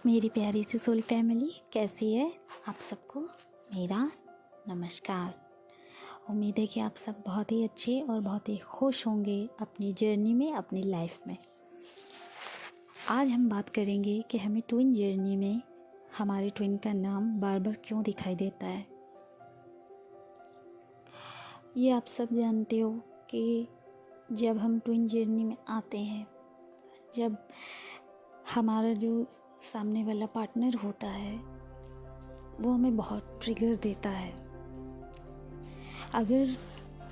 मेरी प्यारी सी soul family कैसी है आप सबको मेरा नमस्कार। उम्मीद है कि आप सब बहुत ही अच्छे और बहुत ही खुश होंगे अपनी जर्नी में, अपनी लाइफ में। आज हम बात करेंगे कि हमें ट्विन जर्नी में हमारे ट्विन का नाम बार बार क्यों दिखाई देता है। ये आप सब जानते हो कि जब हम ट्विन जर्नी में आते हैं, जब हमारा जो सामने वाला पार्टनर होता है वो हमें बहुत ट्रिगर देता है। अगर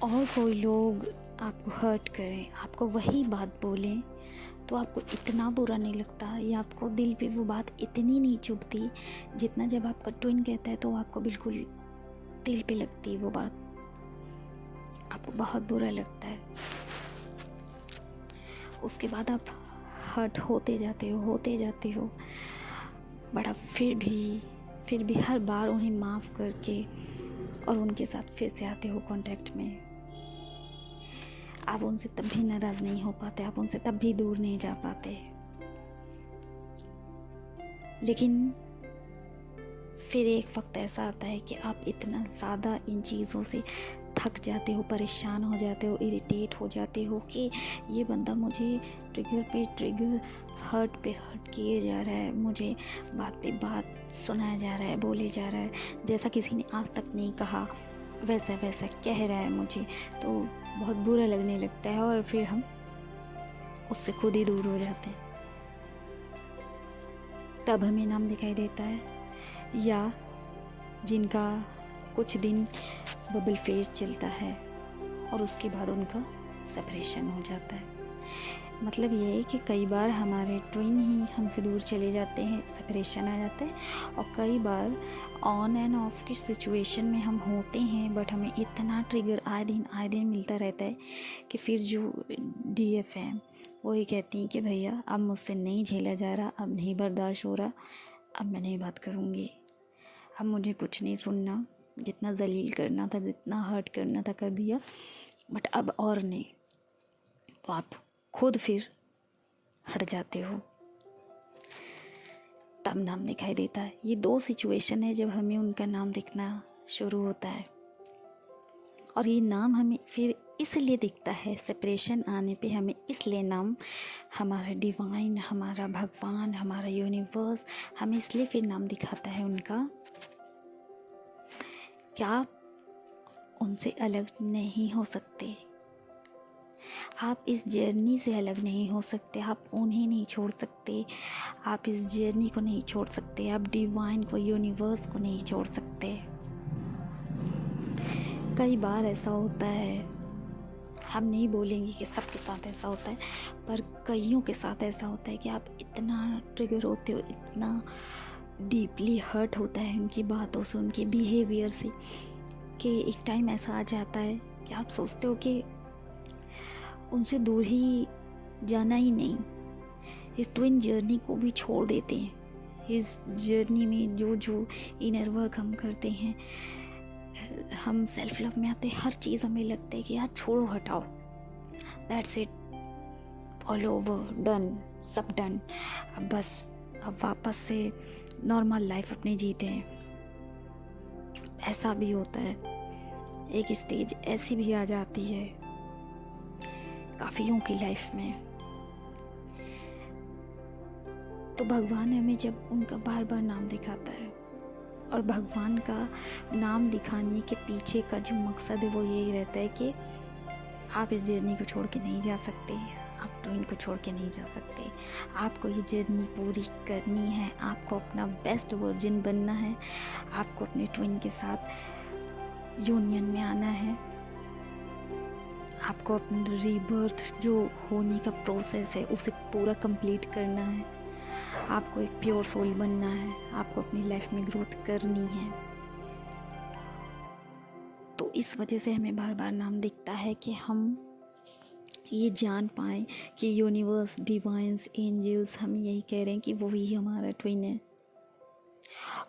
और कोई लोग आपको हर्ट करें, आपको वही बात बोलें, तो आपको इतना बुरा नहीं लगता या आपको दिल पे वो बात इतनी नहीं चुभती जितना जब आपका ट्विन कहता है तो आपको बिल्कुल दिल पे लगती है वो बात, आपको बहुत बुरा लगता है। उसके बाद आप हर्ट होते जाते हो बट आप फिर भी हर बार उन्हें माफ़ करके और उनके साथ फिर से आते हो कांटेक्ट में। आप उनसे तब भी नाराज़ नहीं हो पाते, आप उनसे तब भी दूर नहीं जा पाते। लेकिन फिर एक वक्त ऐसा आता है कि आप इतना ज़्यादा इन चीज़ों से थक जाते हो, परेशान हो जाते हो, इरिटेट हो जाते हो कि ये बंदा मुझे ट्रिगर पे ट्रिगर, हर्ट पे हर्ट किए जा रहा है, मुझे बात पे बात सुनाया जा रहा है, बोले जा रहा है, जैसा किसी ने आज तक नहीं कहा वैसा वैसा कह रहा है मुझे, तो बहुत बुरा लगने लगता है और फिर हम उससे खुद ही दूर हो जाते हैं। तब हमें नाम दिखाई देता है, या जिनका कुछ दिन बबल फेज चलता है और उसके बाद उनका सेपरेशन हो जाता है। मतलब ये है कि कई बार हमारे ट्विन ही हमसे दूर चले जाते हैं, सेपरेशन आ जाता है, और कई बार ऑन एंड ऑफ की सिचुएशन में हम होते हैं बट हमें इतना ट्रिगर आए दिन मिलता रहता है कि फिर जो DF हैं वो ही कहती हैं कि भैया अब मुझसे नहीं झेला जा रहा, अब नहीं बर्दाश्त हो रहा, अब मैं नहीं बात करूँगी, अब मुझे कुछ नहीं सुनना, जितना जलील करना था, जितना हर्ट करना था कर दिया, बट अब और नहीं। तो आप खुद फिर हट जाते हो, तब नाम दिखाई देता है। ये 2 सिचुएशन है जब हमें उनका नाम दिखना शुरू होता है। और ये नाम हमें फिर इसलिए दिखता है, सेपरेशन आने पे हमें इसलिए नाम, हमारा डिवाइन, हमारा भगवान, हमारा यूनिवर्स हमें इसलिए फिर नाम दिखाता है उनका कि आप उनसे अलग नहीं हो सकते, आप इस जर्नी से अलग नहीं हो सकते, आप उन्हें नहीं छोड़ सकते, आप इस जर्नी को नहीं छोड़ सकते, आप डिवाइन को, यूनिवर्स को नहीं छोड़ सकते। कई बार ऐसा होता है, हम नहीं बोलेंगे कि सबके साथ ऐसा होता है, पर कईयों के साथ ऐसा होता है कि आप इतना ट्रिगर होते हो, इतना डीपली हर्ट होता है उनकी बातों से, उनके बिहेवियर से, कि एक टाइम ऐसा आ जाता है कि आप सोचते हो कि उनसे दूर ही जाना ही नहीं, इस ट्विन जर्नी को भी छोड़ देते हैं। इस जर्नी में जो इनर वर्क हम करते हैं, हम सेल्फ लव में आते हैं, हर चीज़ हमें लगता है कि यार छोड़ो, हटाओ, that's it, all over, done, सब डन, अब बस अब वापस से नॉर्मल लाइफ अपनी जीते हैं। ऐसा भी होता है, एक स्टेज ऐसी भी आ जाती है काफियों की लाइफ में, तो भगवान हमें जब उनका बार बार नाम दिखाता है, और भगवान का नाम दिखाने के पीछे का जो मकसद है वो यही रहता है कि आप इस जर्नी को छोड़ के नहीं जा सकते, आप ट्विन को छोड़ के नहीं जा सकते, आपको ये जर्नी पूरी करनी है, आपको अपना बेस्ट वर्जन बनना है, आपको अपने ट्विन के साथ यूनियन में आना है, आपको अपना रीबर्थ जो होने का प्रोसेस है उसे पूरा कंप्लीट करना है, आपको एक प्योर सोल बनना है, आपको अपनी लाइफ में ग्रोथ करनी है। तो इस वजह से हमें बार बार नाम दिखता है कि हम ये जान पाएँ कि यूनिवर्स, डिवाइंस, एंजल्स हम यही कह रहे हैं कि वो ही हमारा ट्विन है।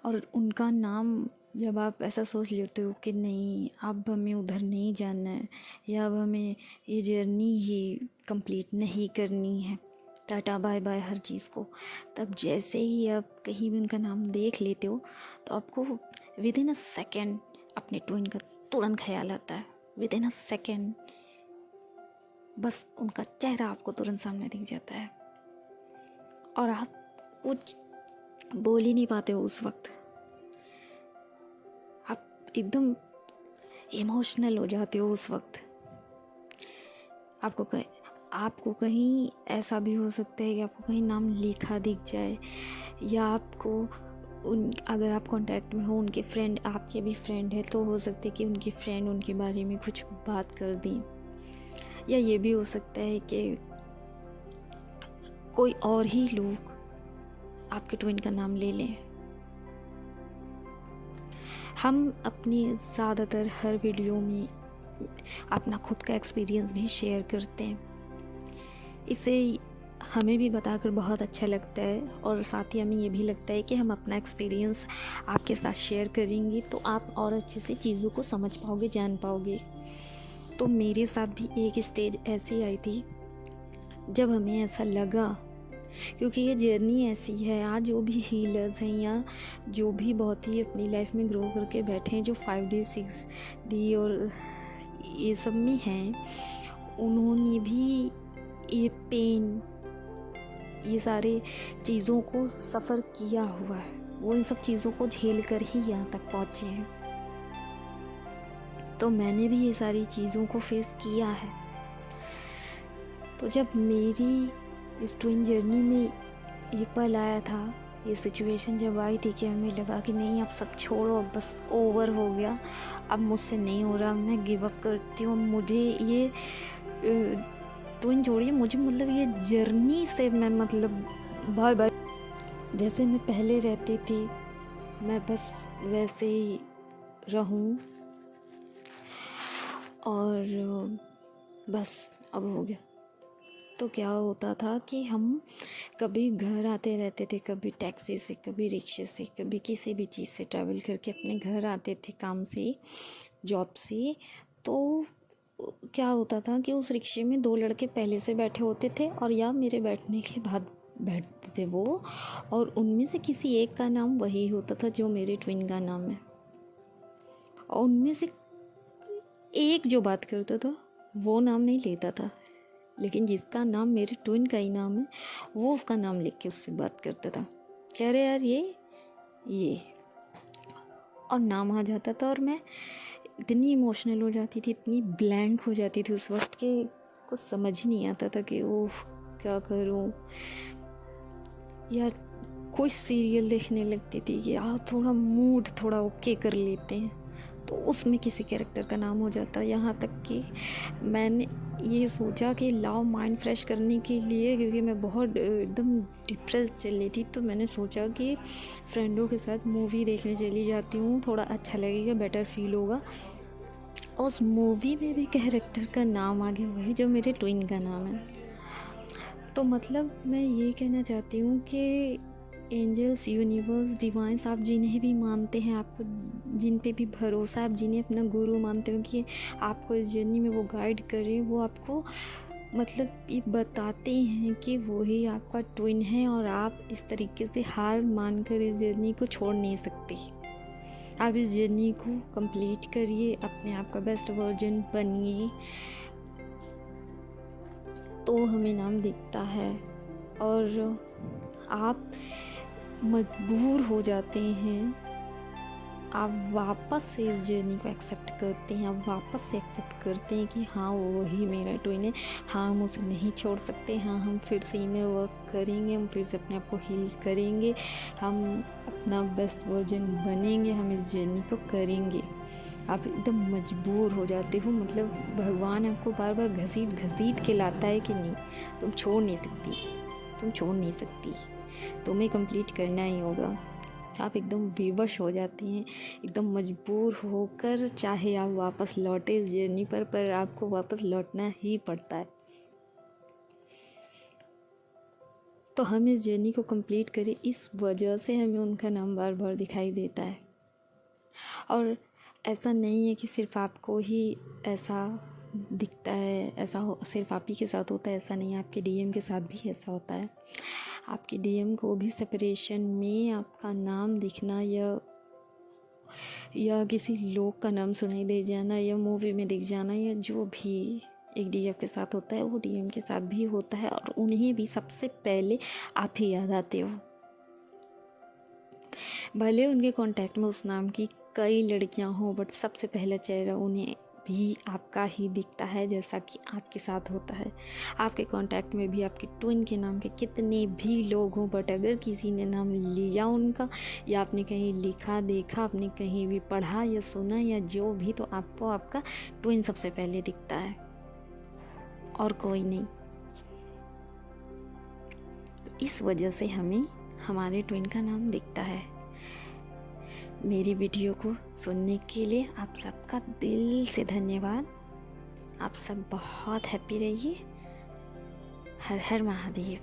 और उनका नाम जब आप ऐसा सोच लेते हो कि नहीं अब हमें उधर नहीं जाना है, या अब हमें ये जर्नी ही कंप्लीट नहीं करनी है, टाटा बाय बाय हर चीज़ को। तब जैसे ही आप कहीं भी उनका नाम देख लेते हो तो आपको विद इन अ सेकेंड अपने ट्विन का तुरंत ख्याल आता है। विद इन अ सेकेंड बस उनका चेहरा आपको तुरंत सामने दिख जाता है और आप कुछ बोल ही नहीं पाते हो उस वक्त। आप एकदम इमोशनल हो जाते हो उस वक्त। आपको कहीं ऐसा भी हो सकता है कि आपको कहीं नाम लिखा दिख जाए, या आपको अगर आप कांटेक्ट में हो उनके फ्रेंड, आपके भी फ्रेंड है, तो हो सकता है कि उनकी फ्रेंड उनके बारे में कुछ बात कर दी, या ये भी हो सकता है कि कोई और ही लोग आपके ट्विन का नाम ले लें। हम अपनी ज़्यादातर हर वीडियो में अपना खुद का एक्सपीरियंस भी शेयर करते हैं। इसे हमें भी बताकर बहुत अच्छा लगता है और साथ ही हमें ये भी लगता है कि हम अपना एक्सपीरियंस आपके साथ शेयर करेंगे तो आप और अच्छे से चीज़ों को समझ पाओगे, जान पाओगे। तो मेरे साथ भी एक स्टेज ऐसी आई थी जब हमें ऐसा लगा, क्योंकि ये जर्नी ऐसी है, आज जो भी हीलर्स हैं या जो भी बहुत ही अपनी लाइफ में ग्रो करके बैठे हैं, जो 5D 6D और ये सब में हैं, उन्होंने भी ये पेन, ये सारे चीज़ों को सफ़र किया हुआ है। वो इन सब चीज़ों को झेल कर ही यहाँ तक पहुँचे हैं। तो मैंने भी ये सारी चीज़ों को फेस किया है। तो जब मेरी इस ट्विन जर्नी में ये पल आया था, ये सिचुएशन जब आई थी कि हमें लगा कि नहीं, अब सब छोड़ो, अब बस ओवर हो गया, अब मुझसे नहीं हो रहा, मैं गिव अप करती हूँ, मुझे ये ट्विन छोड़िए, मुझे मतलब ये जर्नी से मैं मतलब बाय बाय। जैसे मैं पहले रहती थी मैं बस वैसे ही रहूं और बस अब हो गया। तो क्या होता था कि हम कभी घर आते रहते थे, कभी टैक्सी से, कभी रिक्शे से, कभी किसी भी चीज़ से ट्रैवल करके अपने घर आते थे, काम से, जॉब से। तो क्या होता था कि उस रिक्शे में 2 लड़के पहले से बैठे होते थे और या मेरे बैठने के बाद बैठते थे वो, और उनमें से किसी एक का नाम वही होता था जो मेरे ट्विन का नाम है। और उनमें से एक जो बात करता था वो नाम नहीं लेता था, लेकिन जिसका नाम मेरे ट्विन का ही नाम है वो उसका नाम लिख के उससे बात करता था, कह रहे यार ये और नाम आ जाता था। और मैं इतनी इमोशनल हो जाती थी, इतनी ब्लैंक हो जाती थी उस वक्त के कुछ समझ ही नहीं आता था कि ओह क्या करूं। यार कोई सीरियल देखने लगती थी कि यार थोड़ा मूड थोड़ा ओके कर लेते हैं, तो उसमें किसी कैरेक्टर का नाम हो जाता। यहाँ तक कि मैंने ये सोचा कि लाओ माइंड फ्रेश करने के लिए, क्योंकि मैं बहुत एकदम डिप्रेस चल रही थी, तो मैंने सोचा कि फ्रेंडों के साथ मूवी देखने चली जाती हूँ, थोड़ा अच्छा लगेगा, बेटर फील होगा। उस मूवी में भी कैरेक्टर का नाम आ गया वही जो मेरे ट्विन का नाम है। तो मतलब मैं ये कहना चाहती हूँ कि एंजल्स, यूनिवर्स, डिवाइंस, आप जिन्हें भी मानते हैं, आपको जिन पे भी भरोसा, आप जिन्हें अपना गुरु मानते हो कि आपको इस जर्नी में वो गाइड कर रहे हैं, वो आपको मतलब ये बताते हैं कि वही आपका ट्विन है और आप इस तरीके से हार मानकर इस जर्नी को छोड़ नहीं सकते। आप इस जर्नी को कंप्लीट करिए, अपने आप का बेस्ट वर्जन बनिए, तो हमें नाम दिखता है और आप मजबूर हो जाते हैं, आप वापस से इस जर्नी को एक्सेप्ट करते हैं, आप वापस से एक्सेप्ट करते हैं कि हाँ वही मेरा ट्विन है, हाँ हम उसे नहीं छोड़ सकते, हाँ हम फिर से इनर वर्क करेंगे, हम फिर से अपने आप को हील करेंगे, हम अपना बेस्ट वर्जन बनेंगे, हम इस जर्नी को करेंगे। आप एकदम मजबूर हो जाते हो, मतलब भगवान आपको बार बार घसीट घसीट के लाता है कि नहीं, तुम छोड़ नहीं सकती, तुम छोड़ नहीं सकती, तुम्हें कंप्लीट करना ही होगा। आप एकदम विवश हो जाते हैं, एकदम मजबूर होकर, चाहे आप वापस लौटे इस जर्नी पर आपको वापस लौटना ही पड़ता है। तो हम इस जर्नी को कंप्लीट करें, इस वजह से हमें उनका नाम बार बार दिखाई देता है। और ऐसा नहीं है कि सिर्फ आपको ही ऐसा दिखता है, ऐसा हो सिर्फ आप ही के साथ होता है ऐसा नहीं, आपके डीएम के साथ भी ऐसा होता है। आपके डीएम को भी सेपरेशन में आपका नाम दिखना या किसी लोग का नाम सुनाई दे जाना या मूवी में दिख जाना या जो भी एक डीएफ के साथ होता है वो डीएम के साथ भी होता है, और उन्हें भी सबसे पहले आप ही याद आते हो। भले उनके कांटेक्ट में उस नाम की कई लड़कियां हों, बट सबसे पहला चेहरा उन्हें भी आपका ही दिखता है, जैसा कि आपके साथ होता है। आपके कांटेक्ट में भी आपके ट्विन के नाम के कितने भी लोग हों, बट अगर किसी ने नाम लिया उनका, या आपने कहीं लिखा देखा, आपने कहीं भी पढ़ा या सुना या जो भी, तो आपको आपका ट्विन सबसे पहले दिखता है और कोई नहीं। तो इस वजह से हमें हमारे ट्विन का नाम दिखता है। मेरी वीडियो को सुनने के लिए आप सबका दिल से धन्यवाद। आप सब बहुत हैप्पी रहिए। हर हर महादेव।